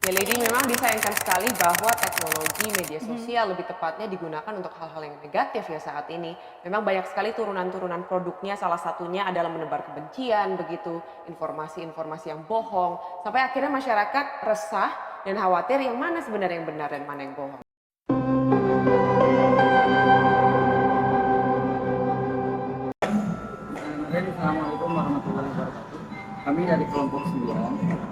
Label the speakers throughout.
Speaker 1: Ya, Lady, memang disayangkan sekali bahwa teknologi media sosial lebih tepatnya digunakan untuk hal-hal yang negatif ya saat ini. Memang banyak sekali turunan-turunan produknya, salah satunya adalah menebar kebencian, begitu, informasi-informasi yang bohong, sampai akhirnya masyarakat resah dan khawatir yang mana sebenarnya yang benar dan mana yang bohong.
Speaker 2: Assalamualaikum warahmatullahi wabarakatuh. Kami dari kelompok 9.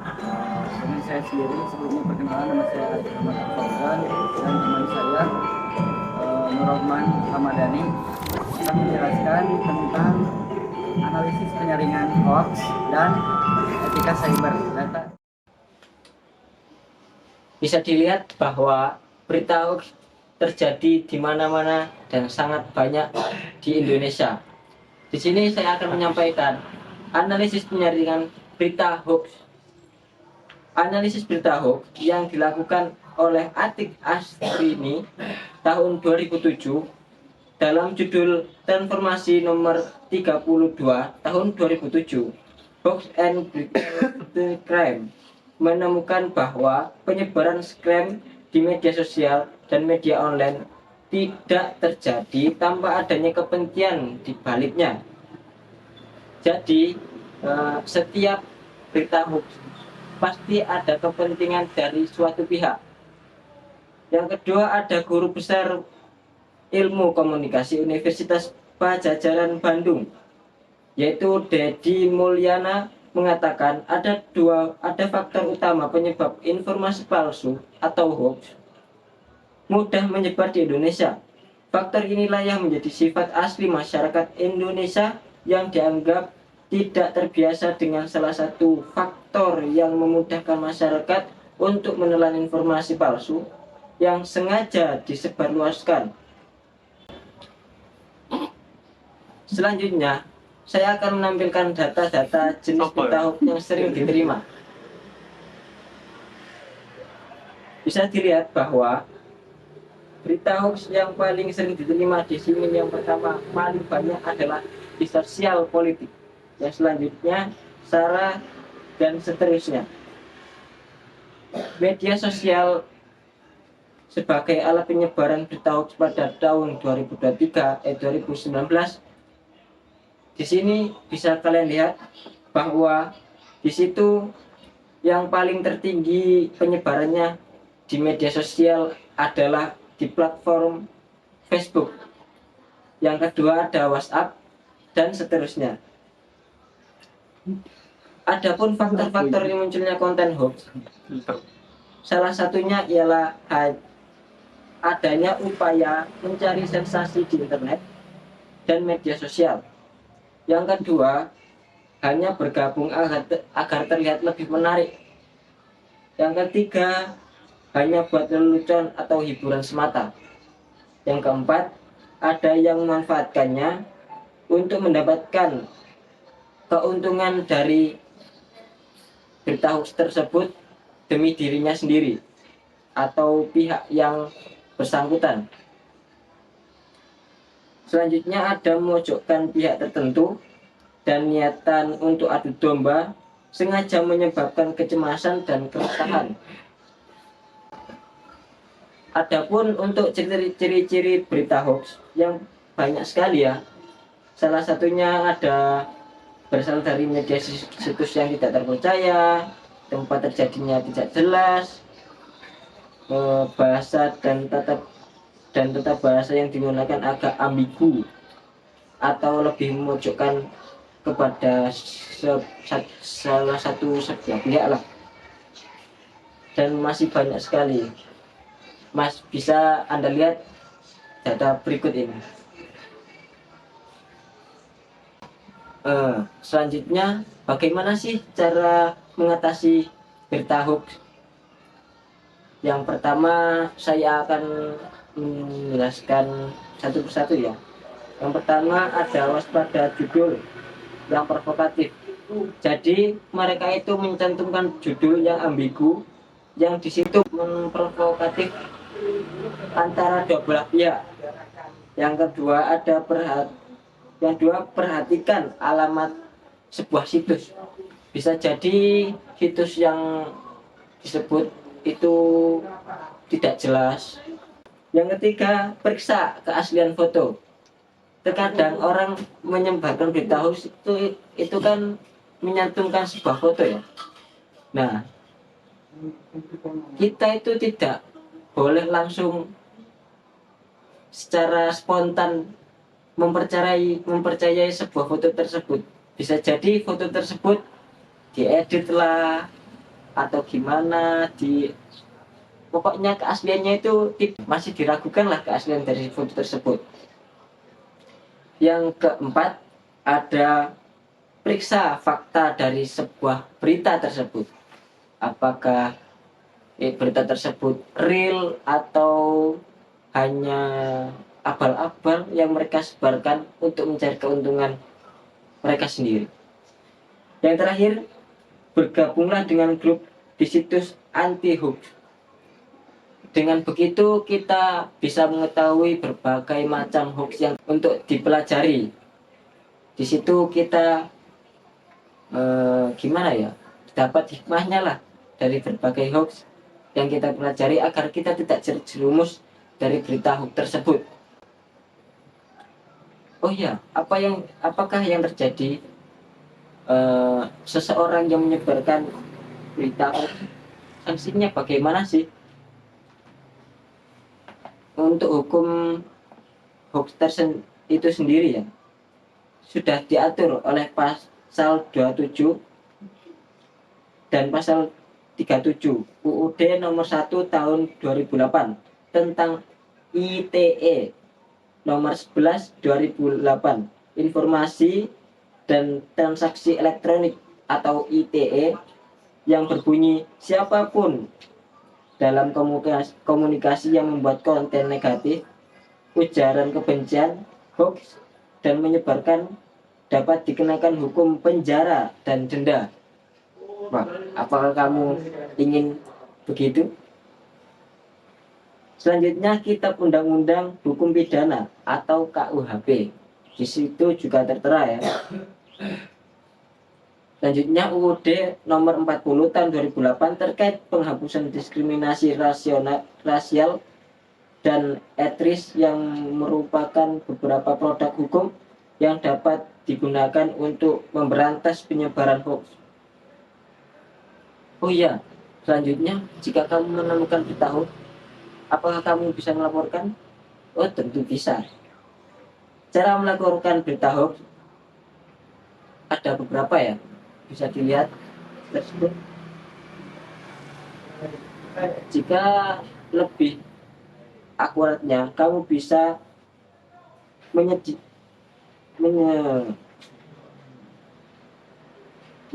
Speaker 2: Dengan saya sendiri sebelumnya perkenalan, nama saya Arif Ahmad Fauzan dan teman saya Nurrohman Ramadhani akan menjelaskan tentang analisis penyaringan hoax dan etika cyber data.
Speaker 3: Bisa dilihat bahwa berita hoax terjadi di mana-mana dan sangat banyak di Indonesia. Di sini saya akan menyampaikan analisis penyaringan berita hoax. Analisis berita hoax yang dilakukan oleh Atik Astrini tahun 2007 dalam judul Transformasi nomor 32 tahun 2007, Hoax and Digital Crime, menemukan bahwa penyebaran scam di media sosial dan media online tidak terjadi tanpa adanya kepentingan di baliknya. Jadi setiap berita hoax pasti ada kepentingan dari suatu pihak. Yang kedua, ada guru besar Ilmu Komunikasi Universitas Padjadjaran Bandung, yaitu Dedi Mulyana, mengatakan ada faktor utama penyebab informasi palsu atau hoax mudah menyebar di Indonesia. Faktor inilah yang menjadi sifat asli masyarakat Indonesia yang dianggap tidak terbiasa dengan salah satu faktor yang memudahkan masyarakat untuk menelan informasi palsu yang sengaja disebarluaskan. Selanjutnya, saya akan menampilkan data-data jenis berita hoax yang sering diterima. Bisa dilihat bahwa berita hoax yang paling sering diterima di sini yang pertama paling banyak adalah di sosial politik. Yang selanjutnya SARA dan seterusnya. Media sosial sebagai alat penyebaran berita hoax pada tahun 2023 2019. Di sini bisa kalian lihat bahwa di situ yang paling tertinggi penyebarannya di media sosial adalah di platform Facebook. Yang kedua ada WhatsApp dan seterusnya. Adapun faktor-faktor yang munculnya konten hoax, salah satunya ialah adanya upaya mencari sensasi di internet dan media sosial. Yang kedua, hanya bergabung agar terlihat lebih menarik. Yang ketiga, hanya buat lelucon atau hiburan semata. Yang keempat, ada yang memanfaatkannya untuk mendapatkan keuntungan dari berita hoax tersebut demi dirinya sendiri atau pihak yang bersangkutan. Selanjutnya ada memojokkan pihak tertentu dan niatan untuk adu domba, sengaja menyebabkan kecemasan dan keresahan. Adapun untuk ciri-ciri berita hoax yang banyak sekali ya. Salah satunya ada berasal dari media situs yang tidak terpercaya, tempat terjadinya tidak jelas, bahasa dan tata bahasa yang digunakan agak ambigu atau lebih memojokkan kepada salah satu sebelah pihak lah. Dan masih banyak sekali. Mas, bisa Anda lihat data berikut ini. Selanjutnya, bagaimana sih cara mengatasi berita hoax? Yang pertama, saya akan menjelaskan satu persatu ya. Yang pertama ada waspada judul yang provokatif. Jadi mereka itu mencantumkan judul yang ambigu, yang di situ memprovokatif antara dua belah pihak. Yang kedua perhatikan alamat sebuah situs. Bisa jadi situs yang disebut itu tidak jelas. Yang ketiga, periksa keaslian foto. Terkadang orang menyebarkan berita hoax itu kan menyantumkan sebuah foto ya. Nah, kita itu tidak boleh langsung secara spontan mempercayai sebuah foto tersebut. Bisa jadi foto tersebut diedit lah atau gimana, pokoknya keasliannya itu masih diragukan lah keaslian dari foto tersebut. Yang keempat, ada periksa fakta dari sebuah berita tersebut. Apakah berita tersebut real atau hanya abal-abal yang mereka sebarkan untuk mencari keuntungan mereka sendiri. Yang terakhir, bergabunglah dengan grup di situs anti hoax. Dengan begitu kita bisa mengetahui berbagai macam hoax yang untuk dipelajari. Di situ kita gimana ya, dapat hikmahnya lah dari berbagai hoax yang kita pelajari agar kita tidak terjerumus dari berita hoax tersebut. Oh ya, apakah yang terjadi seseorang yang menyebarkan berita hoax, sanksinya bagaimana sih? Untuk hukum hoax itu sendiri ya sudah diatur oleh pasal 27 dan pasal 37 UUD nomor 1 tahun 2008 tentang ITE nomor 11 2008, informasi dan transaksi elektronik atau ITE, yang berbunyi siapapun dalam komunikasi yang membuat konten negatif, ujaran kebencian, hoax, dan menyebarkan dapat dikenakan hukum penjara dan denda. Wah, apakah kamu ingin begitu? Selanjutnya, Kitab Undang-Undang Hukum Pidana atau KUHP. Di situ juga tertera ya. Selanjutnya, UUD nomor 40 tahun 2008 terkait penghapusan diskriminasi rasial dan etnis yang merupakan beberapa produk hukum yang dapat digunakan untuk memberantas penyebaran hoax. Oh iya, selanjutnya, jika kamu menemukan berita hoax, apakah kamu bisa melaporkan? Oh, tentu bisa. Cara melaporkan berita hoax ada beberapa ya. Bisa dilihat tersebut. Jika lebih akuratnya, kamu bisa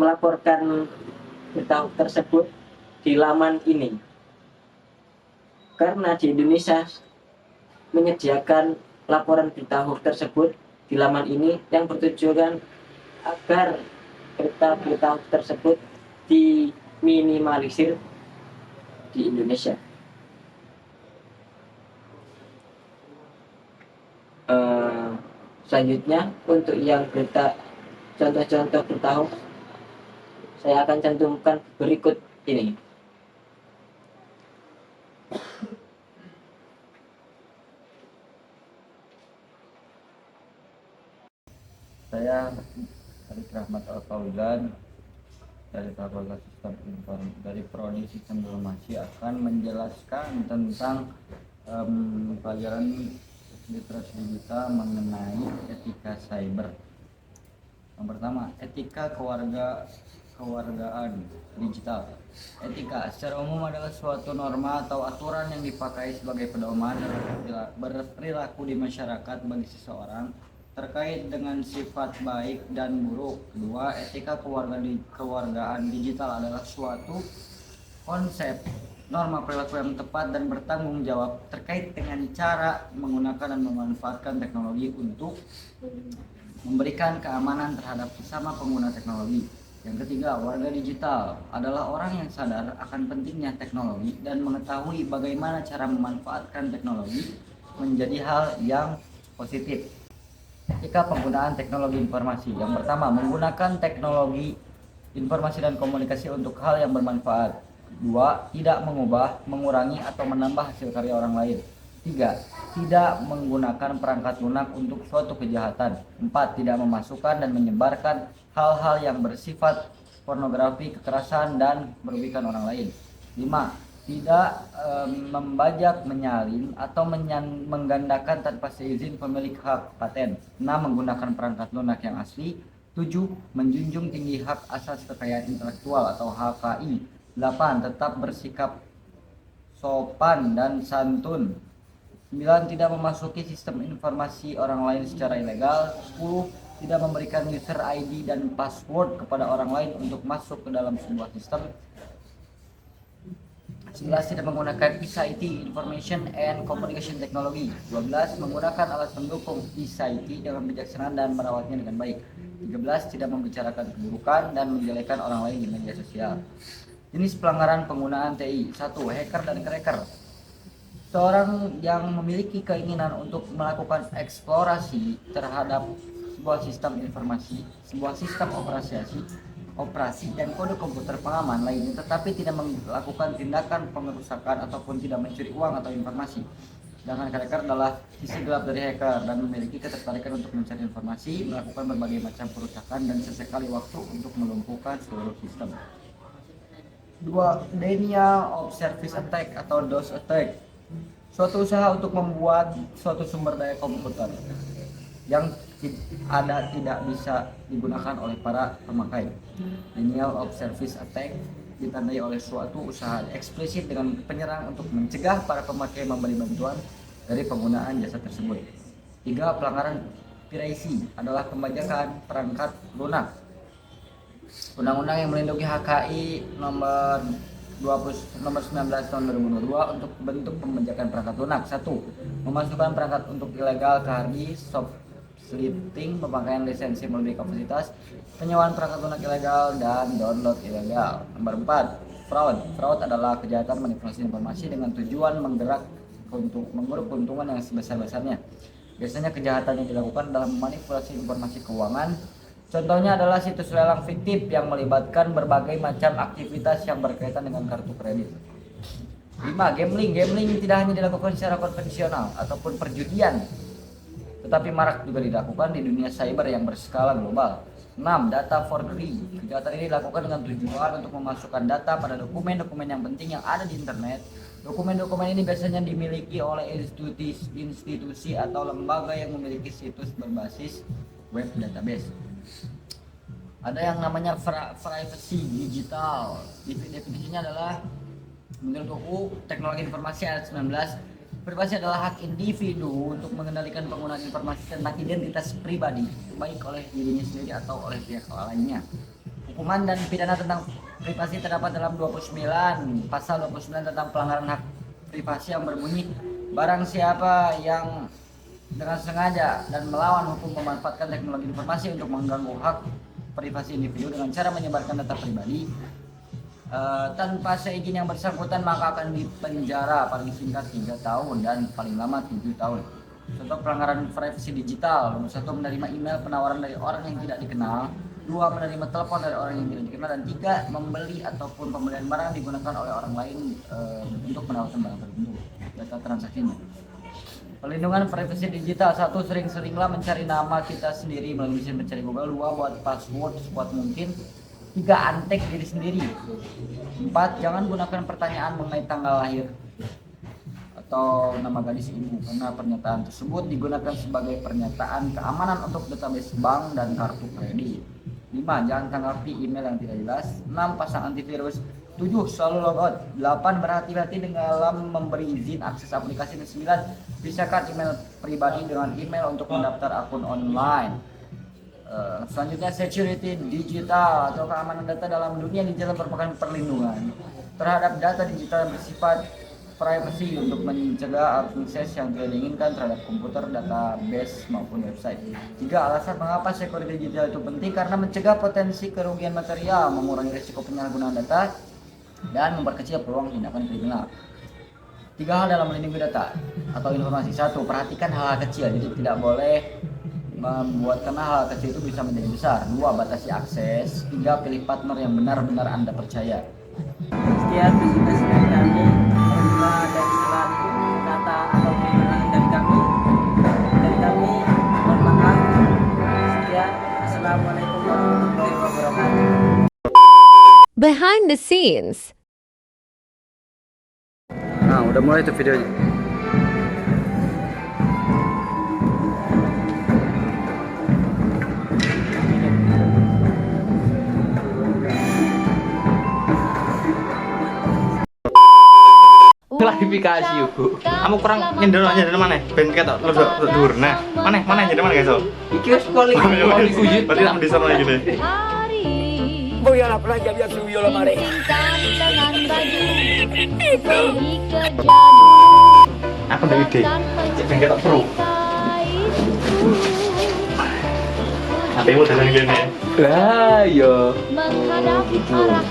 Speaker 3: melaporkan berita hoax tersebut di laman ini. Karena di Indonesia menyediakan laporan berita hoax tersebut di laman ini yang bertujuan agar berita-berita hoax tersebut diminimalisir di Indonesia. Selanjutnya, untuk yang contoh-contoh berita hoax, saya akan cantumkan berikut ini.
Speaker 2: Saya Arif Rahmat Al-Fauzan dari Fakultas dari Prodi Sistem Informasi akan menjelaskan tentang pelajaran literasi digital mengenai etika cyber. Yang pertama, etika kewargaan digital. Etika secara umum adalah suatu norma atau aturan yang dipakai sebagai pedoman berperilaku di masyarakat bagi seseorang terkait dengan sifat baik dan buruk. Kedua, etika kewargaan digital adalah suatu konsep norma perilaku yang tepat dan bertanggung jawab terkait dengan cara menggunakan dan memanfaatkan teknologi untuk memberikan keamanan terhadap sesama pengguna teknologi. Yang ketiga, warga digital adalah orang yang sadar akan pentingnya teknologi dan mengetahui bagaimana cara memanfaatkan teknologi menjadi hal yang positif. Etika penggunaan teknologi informasi. Yang pertama, menggunakan teknologi informasi dan komunikasi untuk hal yang bermanfaat. 2. Tidak mengubah, mengurangi atau menambah hasil karya orang lain. 3. Tidak menggunakan perangkat lunak untuk suatu kejahatan. 4. Tidak memasukkan dan menyebarkan hal-hal yang bersifat pornografi, kekerasan, dan merugikan orang lain. 5. Tidak membajak, menyalin, atau menggandakan tanpa seizin pemilik hak paten. 6. Menggunakan perangkat lunak yang asli. 7. Menjunjung tinggi hak asasi kekayaan intelektual atau HKI. 8. Tetap bersikap sopan dan santun. 9. Tidak memasuki sistem informasi orang lain secara ilegal. 10. Tidak memberikan user ID dan password kepada orang lain untuk masuk ke dalam sebuah sistem. 11. Tidak menggunakan ICT, Information and Communication Technology. 12. Menggunakan alat pendukung ICT dengan bijaksana dan merawatnya dengan baik. 13. Tidak membicarakan keburukan dan menjelekan orang lain di media sosial. Jenis pelanggaran penggunaan TI. 1. Hacker dan cracker. Seorang yang memiliki keinginan untuk melakukan eksplorasi terhadap sebuah sistem informasi, sebuah sistem operasi dan kode komputer pengaman lainnya, tetapi tidak melakukan tindakan pengerusakan ataupun tidak mencuri uang atau informasi. Sedangkan cracker adalah sisi gelap dari hacker dan memiliki ketertarikan untuk mencari informasi, melakukan berbagai macam perusakan dan sesekali waktu untuk melumpuhkan seluruh sistem. 2. Denial of Service Attack atau DOS Attack. Suatu usaha untuk membuat suatu sumber daya komputer yang tidak bisa digunakan oleh para pemakai. Denial of Service Attack ditandai oleh suatu usaha eksplisit dengan penyerang untuk mencegah para pemakai memberi bantuan dari penggunaan jasa tersebut. 3. Pelanggaran piracy adalah pembajakan perangkat lunak. Undang-undang yang melindungi HKI nomor 19 tahun 2022 untuk bentuk pembajakan perangkat lunak. 1. Memasukkan perangkat untuk ilegal ke hard disk, soft slitting, pemakaian lisensi melebihi kapasitas, penyewaan perangkat lunak ilegal, dan download ilegal. Nomor 4. Fraud. Fraud adalah kejahatan manipulasi informasi dengan tujuan menggeruk keuntungan yang sebesar-besarnya. Biasanya kejahatan yang dilakukan dalam memanipulasi informasi keuangan. Contohnya adalah situs lelang fiktif yang melibatkan berbagai macam aktivitas yang berkaitan dengan kartu kredit. 5. Gambling. Gambling tidak hanya dilakukan secara konvensional ataupun perjudian, tetapi marak juga dilakukan di dunia cyber yang berskala global. 6. Data forgery. Kejahatan ini dilakukan dengan tujuan untuk memasukkan data pada dokumen-dokumen yang penting yang ada di internet. Dokumen-dokumen ini biasanya dimiliki oleh institusi atau lembaga yang memiliki situs berbasis web database. Ada yang namanya privacy digital. Definisinya adalah menurut UU Teknologi Informasi ayat 19, privasi adalah hak individu untuk mengendalikan penggunaan informasi tentang identitas pribadi, baik oleh dirinya sendiri atau oleh pihak lainnya. Hukuman dan pidana tentang privasi terdapat dalam 29 pasal 29 tentang pelanggaran hak privasi yang berbunyi, barang siapa yang dengan sengaja dan melawan hukum memanfaatkan teknologi informasi untuk mengganggu hak privasi individu dengan cara menyebarkan data pribadi tanpa seizin yang bersangkutan, maka akan dipenjara paling singkat 3 tahun dan paling lama 7 tahun. Contoh pelanggaran privasi digital: nomor 1, menerima email penawaran dari orang yang tidak dikenal. 2. Menerima telepon dari orang yang tidak dikenal. Dan 3. Membeli ataupun pembelian barang digunakan oleh orang lain untuk menawarkan barang tertentu, data transaksinya. Pelindungan privasi digital: 1. Sering-seringlah mencari nama kita sendiri melalui mesin pencari Google. 2. Buat password sekuat mungkin. 3. Antek diri sendiri. 4. Jangan gunakan pertanyaan mengenai tanggal lahir atau nama gadis ibu, karena pernyataan tersebut digunakan sebagai pernyataan keamanan untuk database bank dan kartu kredit. 5. Jangan tanggapi email yang tidak jelas. 6. Pasang antivirus. 7. Selalu logout. 8. Berhati-hati dalam memberi izin akses aplikasi. 9. Pisahkan email pribadi dengan email untuk mendaftar akun online. Selanjutnya, security digital atau keamanan data dalam dunia digital merupakan perlindungan terhadap data digital yang bersifat privacy untuk mencegah akses yang tidak diinginkan terhadap komputer, database maupun website. 3. Alasan mengapa security digital itu penting: karena mencegah potensi kerugian material, mengurangi risiko penyalahgunaan data, dan memperkecil peluang tindakan kriminal. 3 hal dalam melindungi data atau informasi. 1. Perhatikan hal-hal kecil, jadi tidak boleh membuat karena hal kecil itu bisa menjadi besar. 2. Batasi akses. 3. Pilih partner yang benar-benar Anda percaya.
Speaker 3: Sekian presentasi dari kami. Apabila ada kesalahan kata atau kekurangan dari kami mohon maaf. Sekian. Assalamualaikum warahmatullahi wabarakatuh.
Speaker 4: Behind the scenes.
Speaker 2: Nah, udah mulai tuh videonya.
Speaker 5: Klarifikasi yuk Bu. Kamu kurang nyender mana? Ben ketok lu dhuwur. Nah, mana nyender mana guys?
Speaker 3: Iki wis paling ujud.
Speaker 5: Berarti tak di sana gini.
Speaker 6: Voy a la playa, voy a subir la marea.
Speaker 5: Aku ada ide. Ben ketok seru. Apa yang mau jalan gini?
Speaker 6: Lah, yo.
Speaker 4: Menghadapi
Speaker 3: gitu.
Speaker 4: arah